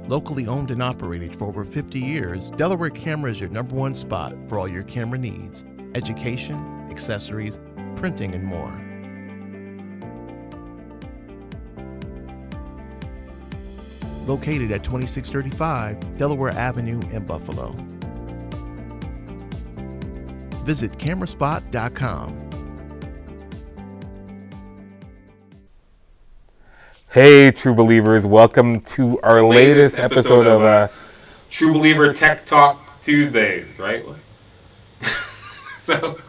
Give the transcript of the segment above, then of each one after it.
Locally owned and operated for over 50 years, Delaware Camera is your #1 spot for all your camera needs, education, accessories, printing, and more. Located at 2635 Delaware Avenue in Buffalo. Visit cameraspot.com. Hey, True Believers, welcome to our latest episode of True Believer Tech Talk Tuesdays, right? So,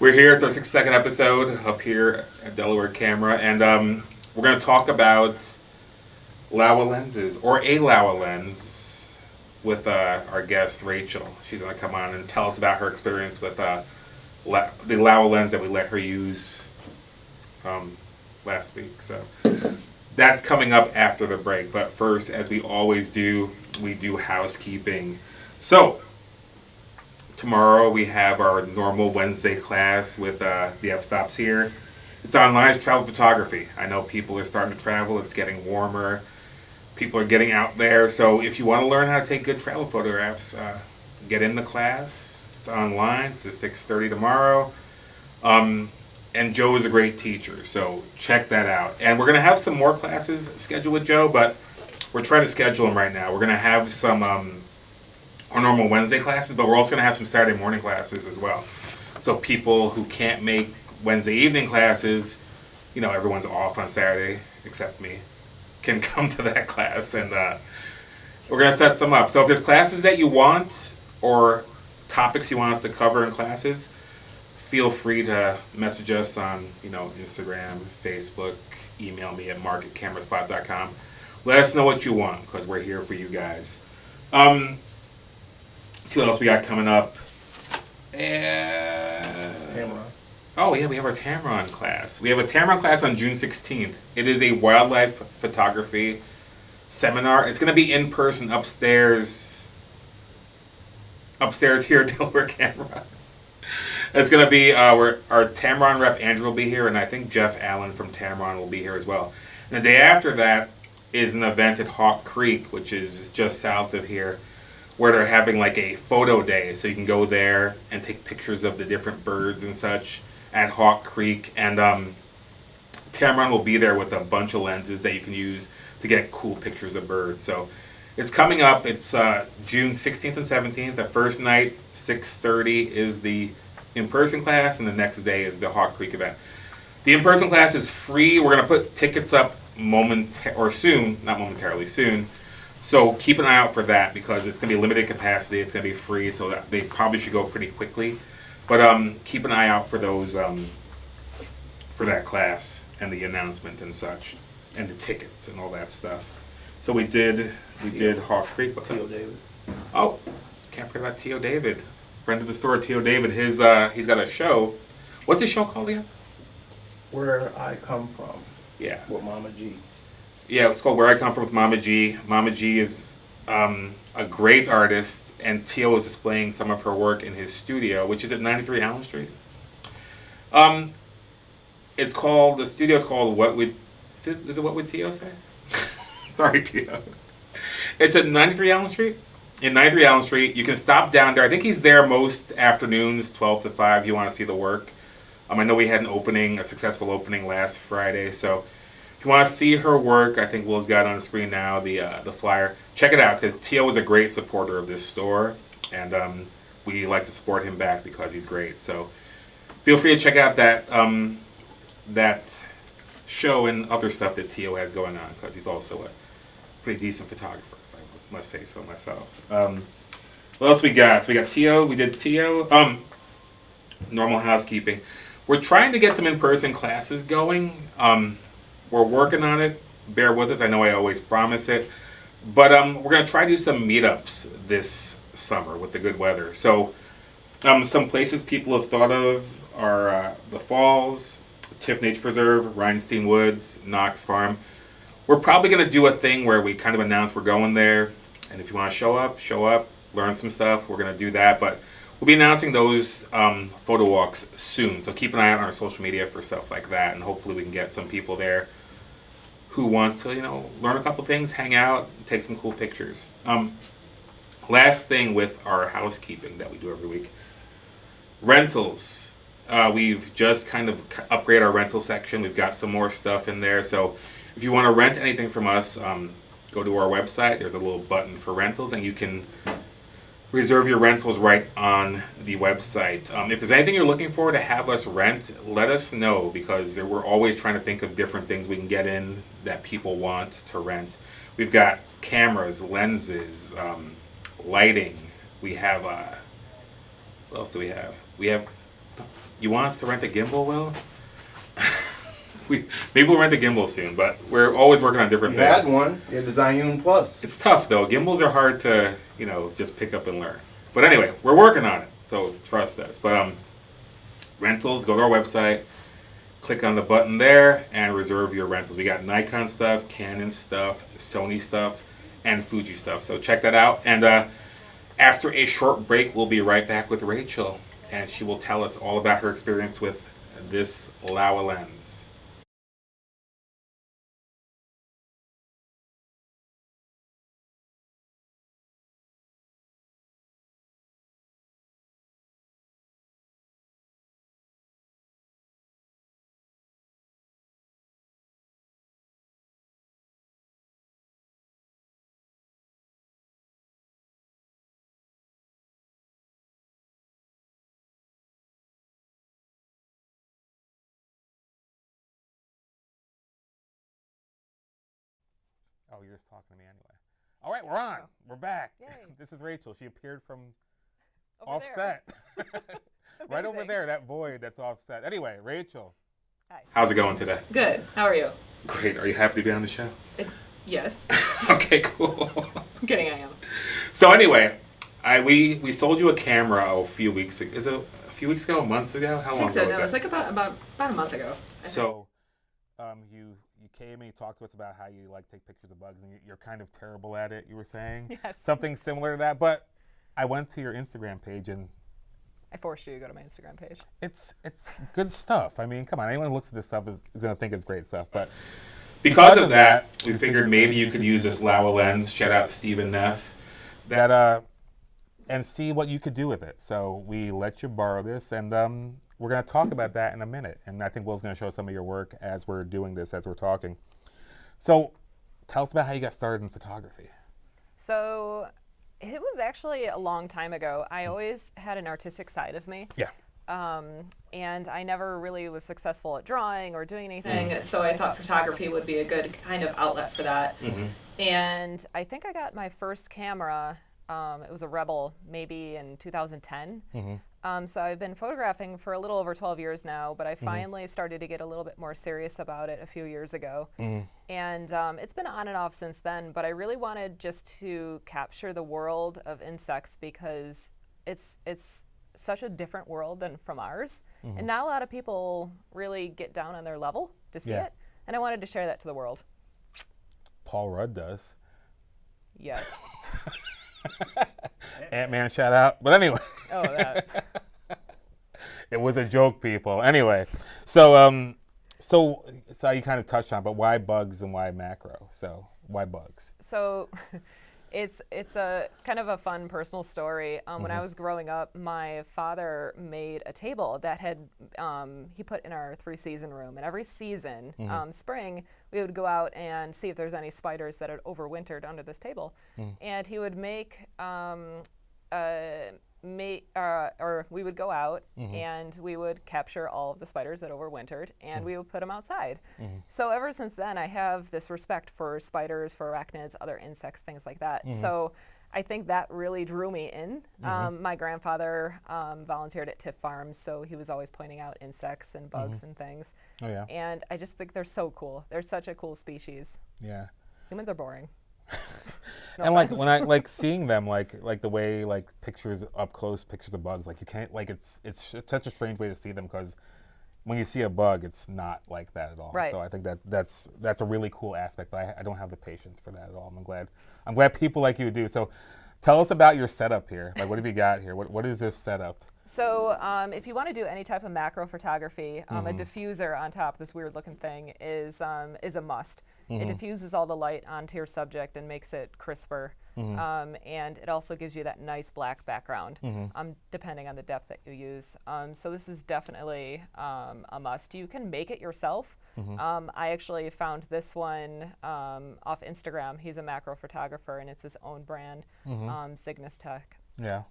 we're here at our 6-second episode up here at Delaware Camera, and we're going to talk about LAOWA lenses, or a LAOWA lens, with our guest, Rachel. She's going to come on and tell us about her experience with the LAOWA lens that we let her use last week. So that's coming up after the break. But first, as we always do, we do housekeeping. So tomorrow we have our normal Wednesday class with the f-stops here. It's online, it's travel photography. I know people are starting to travel. It's getting warmer. People are getting out there. So if you want to learn how to take good travel photographs, get in the class. It's online. It's at 6:30 tomorrow. And Joe is a great teacher, so check that out. And we're going to have some more classes scheduled with Joe, but we're trying to schedule them right now. We're going to have some our normal Wednesday classes, but we're also going to have some Saturday morning classes as well. So people who can't make Wednesday evening classes, you know, everyone's off on Saturday except me, can come to that class, and we're going to set some up. So if there's classes that you want or topics you want us to cover in classes, feel free to message us on, Instagram, Facebook, email me at mark@cameraspot.com. Let us know what you want, because we're here for you guys. Let's see what else we got coming up. Tamron. Oh, yeah, we have our Tamron class. We have a Tamron class on June 16th. It is a wildlife photography seminar. It's going to be in person upstairs here at Delaware Camera. It's going to be our Tamron rep, Andrew, will be here, and I think Jeff Allen from Tamron will be here as well. And the day after that is an event at Hawk Creek, which is just south of here, where they're having like a photo day. So you can go there and take pictures of the different birds and such at Hawk Creek. And Tamron will be there with a bunch of lenses that you can use to get cool pictures of birds. So it's coming up. It's June 16th and 17th. The first night, 6:30, is the in-person class, and the next day is the Hawk Creek event. The in-person class is free. We're going to put tickets up soon. So keep an eye out for that, because it's going to be limited capacity. It's going to be free, so that they probably should go pretty quickly. But keep an eye out for those for that class and the announcement and such, and the tickets and all that stuff. So we did Hawk Creek. What's T.O. up? David. Oh, can't forget about T.O. David. Friend of the store, T.O. David. He's got a show. What's his show called again? Where I Come From. Yeah. With Mama G. Yeah, it's called Where I Come From with Mama G. Mama G is a great artist, and T.O. is displaying some of her work in his studio, which is at 93 Allen Street. The studio's called What Would... Is it What Would T.O. Say? Sorry, T.O. It's at 93 Allen Street. In 93 Allen Street, you can stop down there. I think he's there most afternoons, 12 to 5. You want to see the work. I know we had a successful opening last Friday. So if you want to see her work, I think Will's got it on the screen now, the flyer. Check it out, because T.O. is a great supporter of this store, and we like to support him back because he's great. So feel free to check out that show and other stuff that T.O. has going on, because he's also a pretty decent photographer, if I must say so myself. What else we got? So we got T.O. We did T.O. Normal housekeeping. We're trying to get some in-person classes going. We're working on it. Bear with us. I know I always promise it. But we're going to try to do some meetups this summer with the good weather. So some places people have thought of are the Falls, Tiff Nature Preserve, Rhinestein Woods, Knox Farm. We're probably going to do a thing where we kind of announce we're going there. And if you want to show up, learn some stuff, we're going to do that. But we'll be announcing those photo walks soon. So keep an eye out on our social media for stuff like that. And hopefully we can get some people there who want to, learn a couple things, hang out, take some cool pictures. Last thing with our housekeeping that we do every week, rentals. We've just kind of upgraded our rental section. We've got some more stuff in there. So if you want to rent anything from us, go to our website. There's a little button for rentals, and you can reserve your rentals right on the website. If there's anything you're looking for to have us rent, let us know, because we're always trying to think of different things we can get in that people want to rent. We've got cameras, lenses, lighting. We have, what else do we have? You want us to rent a gimbal, Will? Maybe we'll rent a gimbal soon, but we're always working on different You things. had one. You had the Zhiyun Plus. It's tough, though. Gimbals are hard to, just pick up and learn. But anyway, we're working on it, so trust us. But rentals, go to our website, click on the button there, and reserve your rentals. We got Nikon stuff, Canon stuff, Sony stuff, and Fuji stuff. So check that out. And after a short break, we'll be right back with Rachel, and she will tell us all about her experience with this LAOWA lens. Oh, you're just talking to me anyway. All right, we're on. We're back. Yay. This is Rachel. She appeared from Over offset. Right over Amazing. there, that void that's offset. Anyway, Rachel. Hi. How's it going today? Good. How are you? Great. Are you happy to be on the show? Yes. Okay, cool. I'm kidding, I am. So anyway, we sold you a camera a few weeks ago. Is it a few weeks ago? Months ago? How I long think so. ago was No, that? it's like about a month ago. I think. So, you came and you talked to us about how you like take pictures of bugs, and you're kind of terrible at it. You were saying Yes. something similar to that. But I went to your Instagram page, and I forced you to go to my Instagram page. it's good stuff. I mean, come on, anyone who looks at this stuff is gonna think it's great stuff. But because of that, we figured maybe you could use this LAOWA lens. Shout out to Stephen Neff. That and see what you could do with it. So we let you borrow this, and we're going to talk about that in a minute. And I think Will's going to show some of your work as we're doing this, as we're talking. So tell us about how you got started in photography. So it was actually a long time ago. I always had an artistic side of me. Yeah. And I never really was successful at drawing or doing anything, so I thought photography would be a good kind of outlet for that. And I think I got my first camera, it was a Rebel, maybe in 2010. So I've been photographing for a little over 12 years now, but I finally started to get a little bit more serious about it a few years ago. And it's been on and off since then, but I really wanted just to capture the world of insects because it's such a different world than from ours. And not a lot of people really get down on their level to see it. And I wanted to share that to the world. Paul Rudd does. Yes. Ant-Man shout out. But anyway. Oh, that. It was a joke, people. Anyway, so so you kind of touched on it, but why bugs and why macro? So why bugs? So it's a kind of a fun personal story. When I was growing up, my father made a table that had he put in our 3-season room, and every season, spring, we would go out and see if there's any spiders that had overwintered under this table, and he would make or we would go out and we would capture all of the spiders that overwintered, and we would put them outside. So ever since then, I have this respect for spiders, for arachnids, other insects, things like that. So I think that really drew me in. My grandfather volunteered at Tiff Farms, so he was always pointing out insects and bugs and things. Oh yeah. And I just think they're so cool. They're such a cool species. Yeah. Humans are boring. No And like offense. when I like seeing them, like the way like pictures up close, pictures of bugs, like you can't like it's such a strange way to see them, because when you see a bug, it's not like that at all. Right. So I think that's a really cool aspect. But I don't have the patience for that at all. I'm glad people like you do. So tell us about your setup here. Like, what have you got here? What is this setup? So if you want to do any type of macro photography, a diffuser on top, this weird looking thing, is a must. It diffuses all the light onto your subject and makes it crisper. And it also gives you that nice black background, depending on the depth that you use. So this is definitely a must. You can make it yourself. I actually found this one off Instagram. He's a macro photographer, and it's his own brand, Cygnus Tech. Yeah.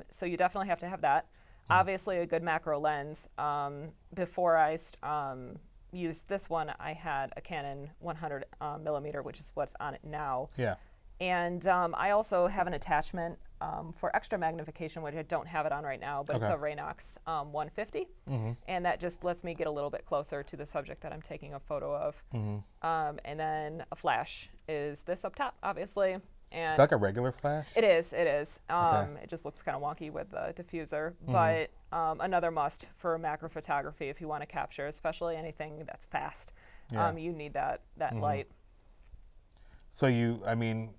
So you definitely have to have that. Obviously, a good macro lens. Before I used this one, I had a Canon 100 millimeter, which is what's on it now. Yeah. And I also have an attachment for extra magnification, which I don't have it on right now, but it's a Raynox 150. And that just lets me get a little bit closer to the subject that I'm taking a photo of. And then a flash is this up top, obviously. And Is that like a regular flash? it is. It just looks kind of wonky with the diffuser, but another must for macro photography if you want to capture, especially anything that's fast. You need that light. So I mean.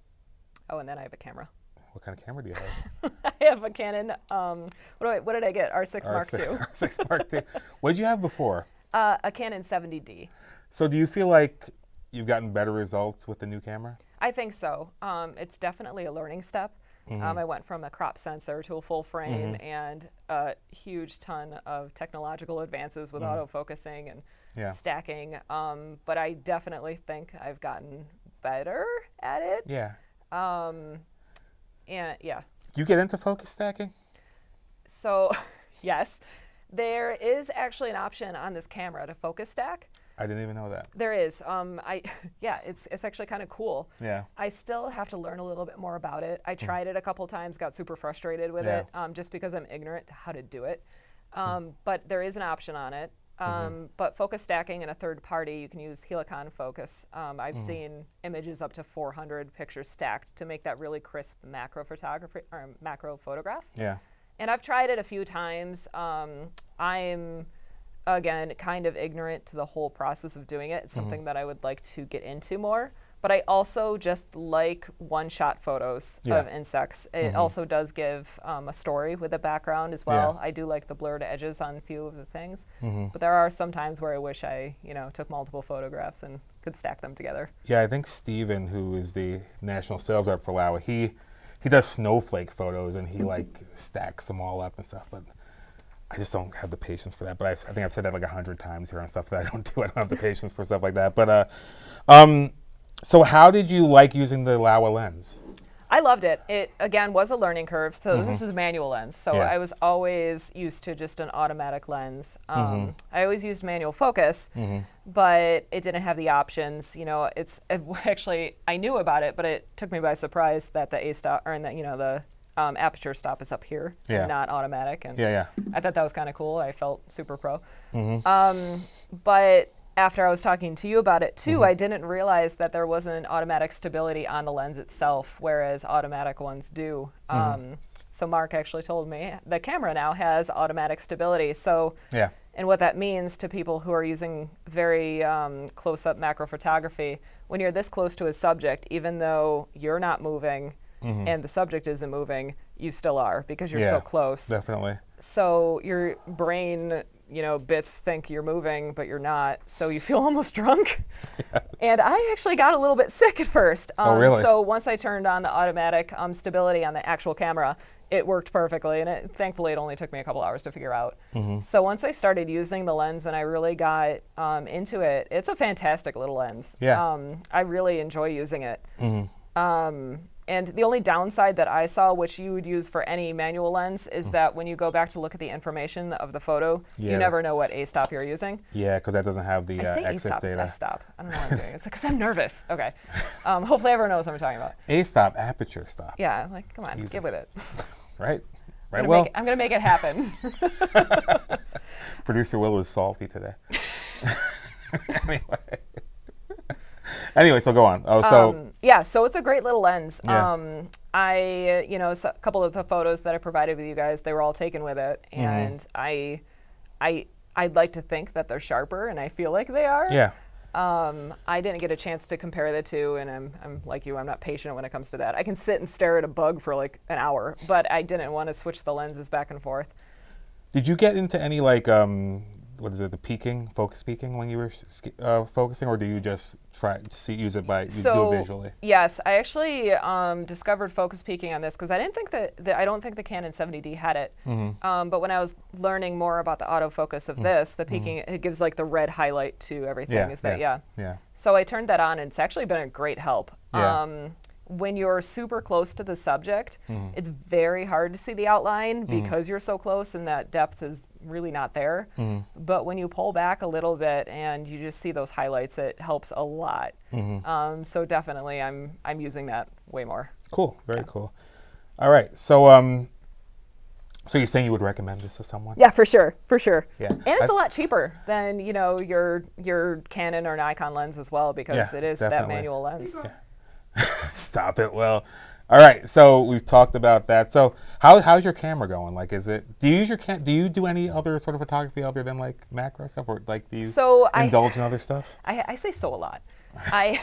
Oh, and then I have a camera. What kind of camera do you have? I have a Canon. What did I get? R6 Mark II. R6 Mark II. What did you have before? A Canon 70D. So do you feel like you've gotten better results with the new camera? I think so. It's definitely a learning step. I went from a crop sensor to a full frame and a huge ton of technological advances with autofocusing and stacking. But I definitely think I've gotten better at it. Yeah. And yeah. You get into focus stacking? So, yes. There is actually an option on this camera to focus stack. I didn't even know that. There is. It's actually kind of cool. Yeah. I still have to learn a little bit more about it. I tried it a couple times, got super frustrated with it, just because I'm ignorant to how to do it. But there is an option on it. But focus stacking in a third party, you can use Helicon Focus. I've seen images up to 400 pictures stacked to make that really crisp macro photography or macro photograph. Yeah. And I've tried it a few times. I'm, again, kind of ignorant to the whole process of doing it. It's something that I would like to get into more. But I also just like one-shot photos of insects. It also does give a story with a background as well. I do like the blurred edges on a few of the things. But there are some times where I wish I, took multiple photographs and could stack them together. Yeah, I think Steven, who is the national sales rep for LAOWA, he does snowflake photos and he stacks them all up and stuff. But I just don't have the patience for that. But I think I've said that like 100 times here and stuff that I don't do. I don't have the patience for stuff like that. But so how did you like using the LAOWA lens? I loved it. It, again, was a learning curve. So this is a manual lens. So I was always used to just an automatic lens. I always used manual focus, but it didn't have the options. Actually, I knew about it, but it took me by surprise that the A-stop, or the aperture stop is up here and not automatic. And I thought that was kind of cool. I felt super pro. But after I was talking to you about it too, I didn't realize that there wasn't automatic stability on the lens itself, whereas automatic ones do. So Mark actually told me the camera now has automatic stability. So, and what that means to people who are using very close-up macro photography, when you're this close to a subject, even though you're not moving and the subject isn't moving, you still are because you're so close. Definitely. So your brain, bits think you're moving, but you're not. So you feel almost drunk. And I actually got a little bit sick at first. Oh, really? So once I turned on the automatic stability on the actual camera, it worked perfectly. And thankfully, it only took me a couple hours to figure out. So once I started using the lens and I really got into it, it's a fantastic little lens. I really enjoy using it. And the only downside that I saw, which you would use for any manual lens, is that when you go back to look at the information of the photo, you never know what A-stop you're using. Yeah, because that doesn't have the EXIF data. F-stop. I don't know what I'm doing. It's because I'm nervous. Okay. Hopefully everyone knows what I'm talking about. A-stop, aperture stop. Yeah, come on, get with it. Right. I'm going to make it happen. Producer Will is salty today. Anyway, so go on. So it's a great little lens. A couple of the photos that I provided with you guys, they were all taken with it, and I'd like to think that they're sharper, and I feel like they are. I didn't get a chance to compare the two, and I'm like you, I'm not patient when it comes to that. I can sit and stare at a bug for like an hour, but I didn't want to switch the lenses back and forth. Did you get into any like what is it, the focus peaking when you were focusing, or do you just use it by do it visually? Yes, I actually discovered focus peaking on this because I didn't think I don't think the Canon 70D had it. But when I was learning more about the autofocus of this, the peaking, it gives like the red highlight to everything. Yeah. So I turned that on, and it's actually been a great help. Yeah. When you're super close to the subject, it's very hard to see the outline because you're so close and that depth is really not there. But when you pull back a little bit and you just see those highlights, it helps a lot. So definitely I'm using that way more. Cool. Very cool. All right. So so you're saying you would recommend this to someone? Yeah, for sure. Yeah. And it's a lot cheaper than, your Canon or Nikon lens as well, because it is that manual lens. Yeah. Stop it, Will. All right, so we've talked about that. So how's your camera going? Like, do you use do you do any other sort of photography other than like macro stuff, or like do you indulge in other stuff? I say so a lot. I'm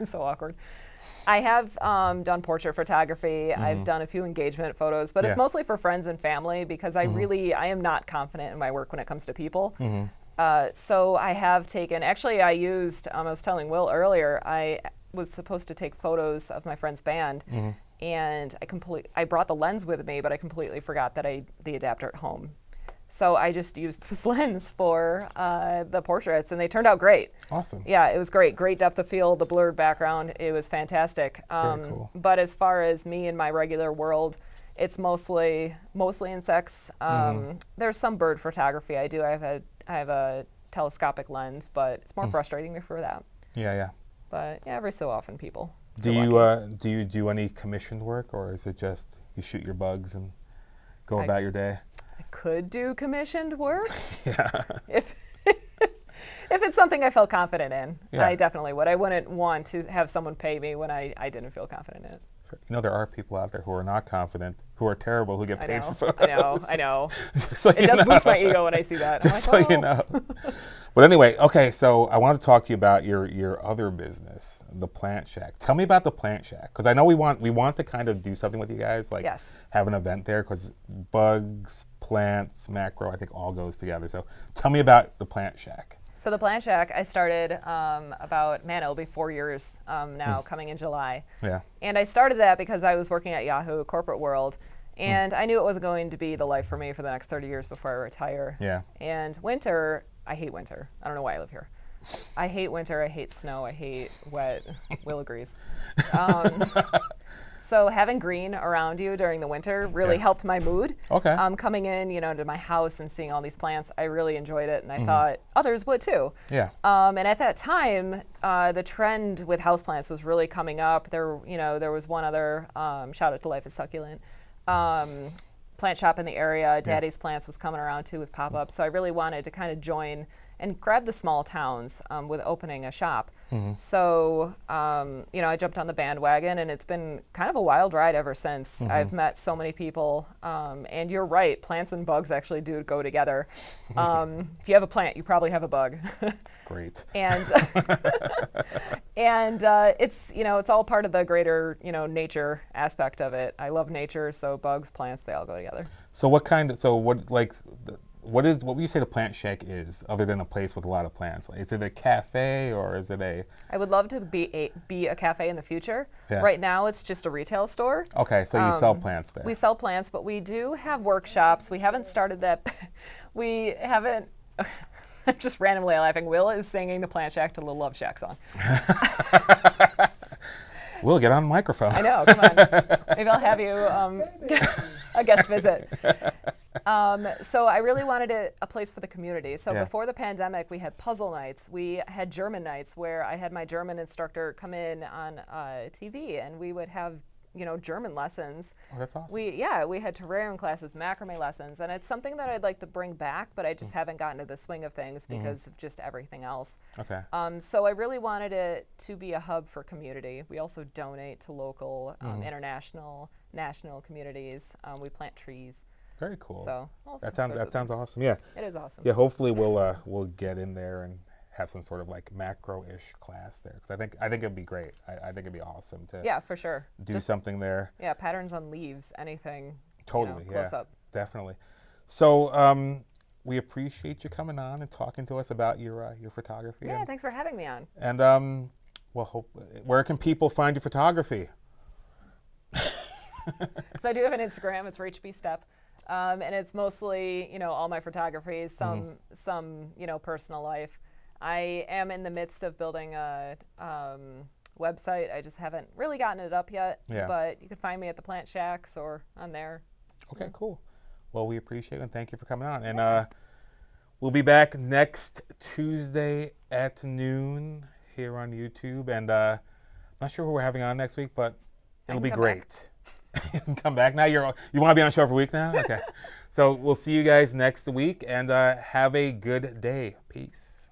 so awkward. I have done portrait photography. I've done a few engagement photos, but it's mostly for friends and family because I am not confident in my work when it comes to people. So I have taken, actually I was telling Will earlier, I was supposed to take photos of my friend's band and I brought the lens with me, but I completely forgot that the adapter at home. So I just used this lens for the portraits and they turned out great. Awesome. Yeah, it was great. Great depth of field, the blurred background, it was fantastic. Very cool. But as far as me and my regular world, it's mostly insects. There's some bird photography I do. I have a telescopic lens, but it's more frustrating for that. Yeah. But yeah, every so often people. Do you do any commissioned work, or is it just you shoot your bugs and go about your day? I could do commissioned work. Yeah. If it's something I felt confident in, I definitely would. I wouldn't want to have someone pay me when I didn't feel confident in it. There are people out there who are not confident, who are terrible, who get paid for photos. I know. So it does boost my ego when I see that. Just so you know. But anyway, okay, so I want to talk to you about your other business, the Plant Shack. Tell me about the Plant Shack, because I know we want to kind of do something with you guys, like have an event there, because bugs, plants, macro, I think all goes together. So tell me about the Plant Shack. So the Plant Shack, I started it'll be 4 years now, coming in July. Yeah. And I started that because I was working at Yahoo corporate world, and I knew it wasn't going to be the life for me for the next 30 years before I retire. Yeah. And winter, I hate winter. I don't know why I live here. I hate winter, I hate snow, I hate wet. Will agrees. So having green around you during the winter really helped my mood. Okay. Coming in, to my house and seeing all these plants, I really enjoyed it, and I thought others would too. Yeah. And at that time, the trend with houseplants was really coming up. There was one other, shout out to Life is Succulent, plant shop in the area. Daddy's Plants was coming around too with pop-ups. So I really wanted to kind of join and grab the small towns with opening a shop. So, I jumped on the bandwagon, and it's been kind of a wild ride ever since. I've met so many people, and you're right, plants and bugs actually do go together. If you have a plant, you probably have a bug. Great. And it's all part of the greater, nature aspect of it. I love nature, so bugs, plants, they all go together. So what would you say the Plant Shack is, other than a place with a lot of plants? Is it a cafe, or is it a... I would love to be a cafe in the future. Yeah. Right now, it's just a retail store. Okay, so you sell plants there. We sell plants, but we do have workshops. We haven't started that. We haven't... I'm just randomly laughing. Will is singing the Plant Shack to the Love Shack song. We'll get on the microphone. I know, come on. Maybe I'll have you a guest visit. So I really wanted a place for the community. So before the pandemic, we had puzzle nights. We had German nights where I had my German instructor come in on TV, and we would have German lessons. Oh, that's awesome. We had terrarium classes, macrame lessons, and it's something that I'd like to bring back, but I just haven't gotten to the swing of things because of just everything else. Okay. So I really wanted it to be a hub for community. We also donate to local, international, national communities. We plant trees. Very cool. So that sounds awesome. Yeah. It is awesome. Yeah. Hopefully we'll get in there and have some sort of like macro-ish class there, because I think it'd be great. I think it'd be awesome to for sure do something there. Yeah, patterns on leaves, anything. Totally. Close up. definitely. So we appreciate you coming on and talking to us about your photography. Yeah, thanks for having me on. And where can people find your photography? So I do have an Instagram. It's Rachel Stepien, and it's mostly all my photography, some personal life. I am in the midst of building a website. I just haven't really gotten it up yet. Yeah. But you can find me at the Plant Shacks or on there. Okay, cool. Well, we appreciate it and thank you for coming on. And we'll be back next Tuesday at noon here on YouTube. And I'm not sure who we're having on next week, but it'll be great. You can come back. Now you want to be on the show for a week now? Okay. So we'll see you guys next week, and have a good day. Peace.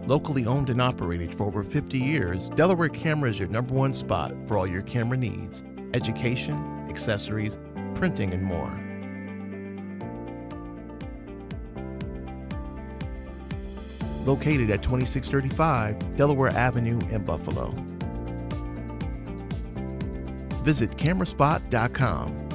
Locally owned and operated for over 50 years, Delaware Camera is your #1 spot for all your camera needs: education, accessories, printing, and more. Located at 2635 Delaware Avenue in Buffalo. Visit cameraspot.com.